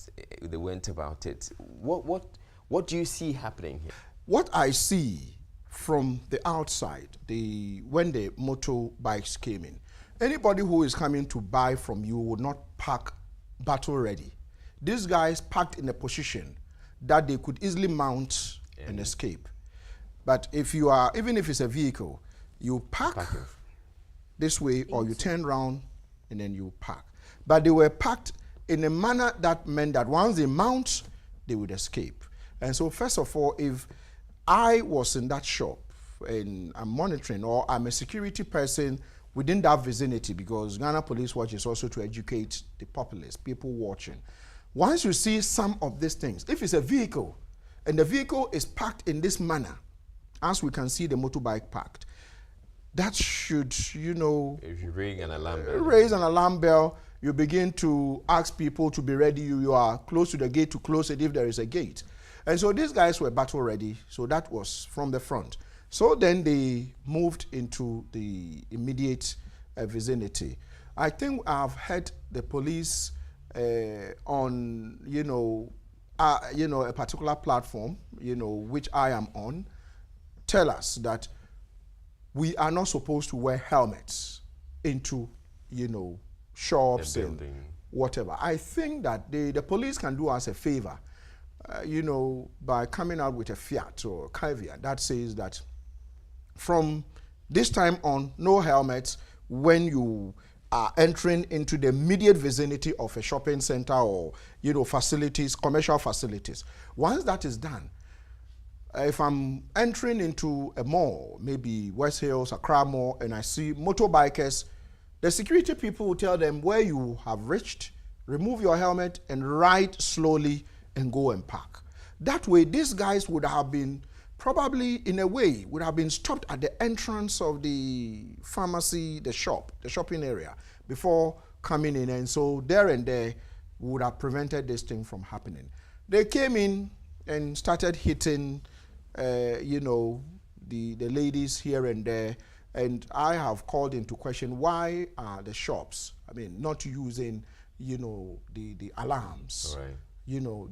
[SPEAKER 2] it. What do you see happening here?
[SPEAKER 16] What I see from the outside, when the motorbikes came in, anybody who is coming to buy from you would not park battle ready. These guys parked in a position that they could easily mount and escape. But if you are, even if it's a vehicle, you park this way or you turn around and then you park. But they were parked in a manner that meant that once they mount, they would escape. And so first of all, if I was in that shop and I'm monitoring, or I'm a security person within that vicinity, because Ghana Police Watch is also to educate the populace, people watching. Once you see some of these things, if it's a vehicle and the vehicle is parked in this manner, as we can see the motorbike parked, that should, you know,
[SPEAKER 2] if you ring an alarm bell,
[SPEAKER 16] raise an alarm bell, you begin to ask people to be ready. You are close to the gate to close it if there is a gate. And so these guys were battle ready, so that was from the front. So then they moved into the immediate vicinity. I think I've heard the police on, a particular platform, which I am on, tell us that we are not supposed to wear helmets into, shops and whatever. I think that the police can do us a favor, by coming out with a fiat or caveat that says that from this time on, no helmets when you are entering into the immediate vicinity of a shopping center or, facilities, commercial facilities. Once that is done, if I'm entering into a mall, maybe West Hills, Accra Mall, and I see motorbikers, the security people will tell them where you have reached, remove your helmet and ride slowly and go and park. That way, these guys would have been probably, in a way, would have been stopped at the entrance of the pharmacy, the shopping area, before coming in. And so there and there would have prevented this thing from happening. They came in and started hitting, the ladies here and there. And I have called into question, why are the shops, not using, the alarms?
[SPEAKER 2] All right.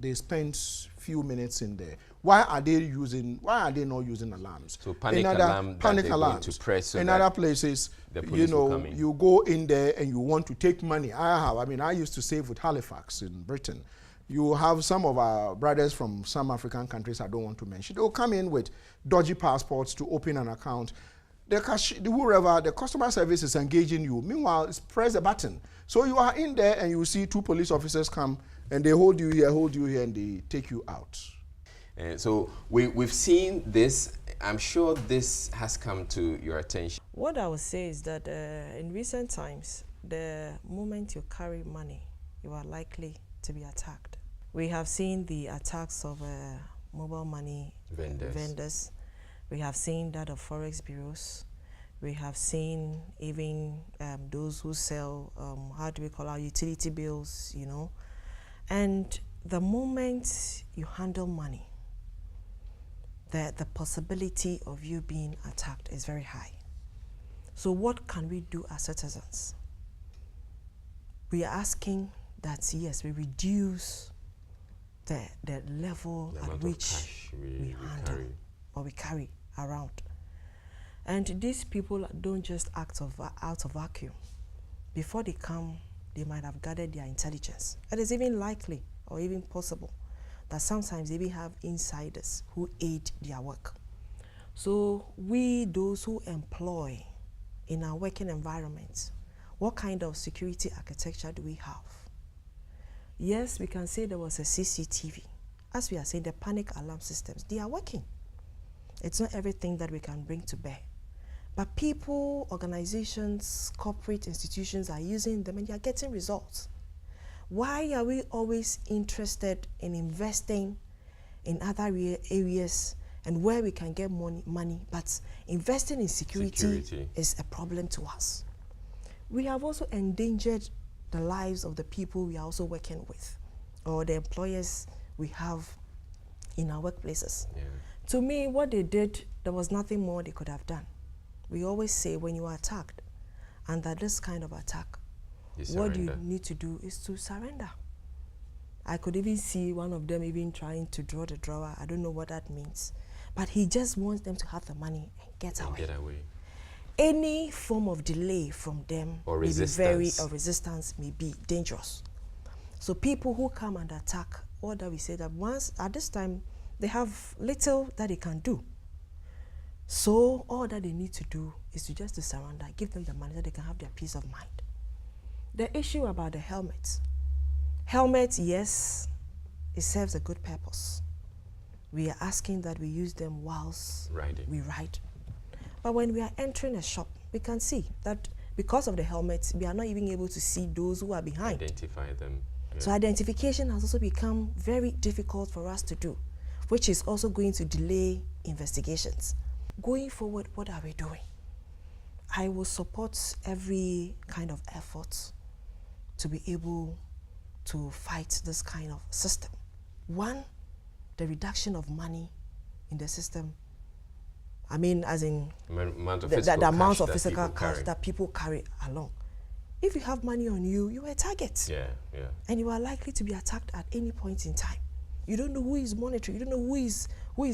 [SPEAKER 16] They spent few minutes in there. Why are they not using alarms?
[SPEAKER 2] So panic alarms to press so
[SPEAKER 16] in other places, you go in there and you want to take money. I used to save with Halifax in Britain. You have some of our brothers from some African countries I don't want to mention. They'll come in with dodgy passports to open an account. The customer service is engaging you. Meanwhile, it's press a button. So you are in there and you see two police officers come and they hold you here, and they take you out.
[SPEAKER 2] So we've seen this. I'm sure this has come to your attention.
[SPEAKER 15] What I would say is that in recent times, the moment you carry money, you are likely to be attacked. We have seen the attacks of mobile money vendors. We have seen that of forex bureaus. We have seen even those who sell, how do we call our utility bills, you know. And the moment you handle money, the possibility of you being attacked is very high. So what can we do as citizens? We are asking that, yes, we reduce the level at which we handle or we carry around. And these people don't just act out of vacuum. Before they come, they might have gathered their intelligence. It is even likely or even possible that sometimes they even have insiders who aid their work. So we, those who employ in our working environment, what kind of security architecture do we have? Yes, we can say there was a CCTV. As we are saying, the panic alarm systems, they are working. It's not everything that we can bring to bear. But people, organizations, corporate institutions are using them and they are getting results. Why are we always interested in investing in other areas and where we can get money, but investing in security is a problem to us? We have also endangered the lives of the people we are also working with, or the employers we have in our workplaces. Yeah. To me, what they did, there was nothing more they could have done. We always say when you are attacked, under this kind of attack, what you need to do is to surrender. I could even see one of them even trying to draw the drawer. I don't know what that means. But he just wants them to have the money and get away. Any form of delay from them or resistance may be dangerous. So people who come and attack, or that we say that once at this time they have little that they can do. So all that they need to do is to surrender, give them the money so they can have their peace of mind. The issue about the helmet. Helmet, yes, it serves a good purpose. We are asking that we use them whilst we ride. But when we are entering a shop, we can see that because of the helmets, we are not even able to see those who are behind.
[SPEAKER 2] Identify them. Yeah. So
[SPEAKER 15] identification has also become very difficult for us to do, which is also going to delay investigations. Going forward, what are we doing? I will support every kind of effort to be able to fight this kind of system. One, the reduction of money in the system. I mean, as in the amount of physical cash that people carry along. If you have money on you, you are a target.
[SPEAKER 2] Yeah.
[SPEAKER 15] And you are likely to be attacked at any point in time. You don't know who is monitoring. You don't know who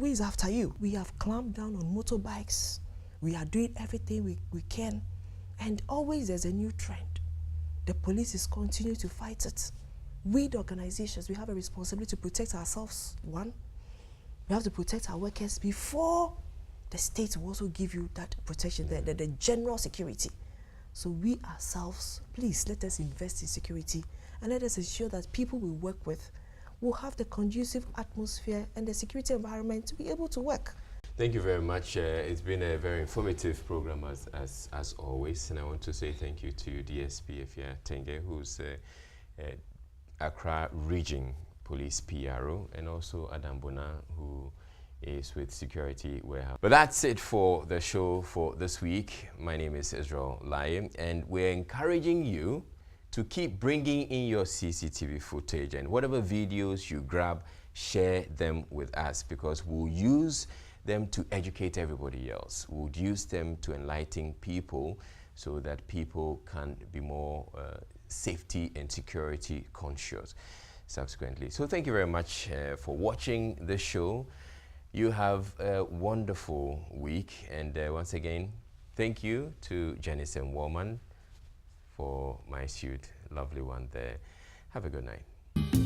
[SPEAKER 15] is after you. We have clamped down on motorbikes. We are doing everything we can. And always there's a new trend. The police is continuing to fight it. We, the organizations, we have a responsibility to protect ourselves. One, we have to protect our workers before the state will also give you that protection, the general security. So we ourselves, please let us invest in security and let us ensure that people we work with will have the conducive atmosphere and the security environment to be able to work.
[SPEAKER 2] Thank you very much. It's been a very informative program as always, and I want to say thank you to DSP Efia Tenge, who's Accra Region Police PRO, and also Adam Bona, who is with Security Warehouse. But that's it for the show for this week. My name is Israel Lai, and we're encouraging you to keep bringing in your CCTV footage, and whatever videos you grab, share them with us, because we'll use them to educate everybody else. We'll use them to enlighten people so that people can be more safety and security conscious subsequently. So thank you very much for watching the show. You have a wonderful week, and once again, thank you to Janice and Warman for my suit, lovely one there. Have a good night.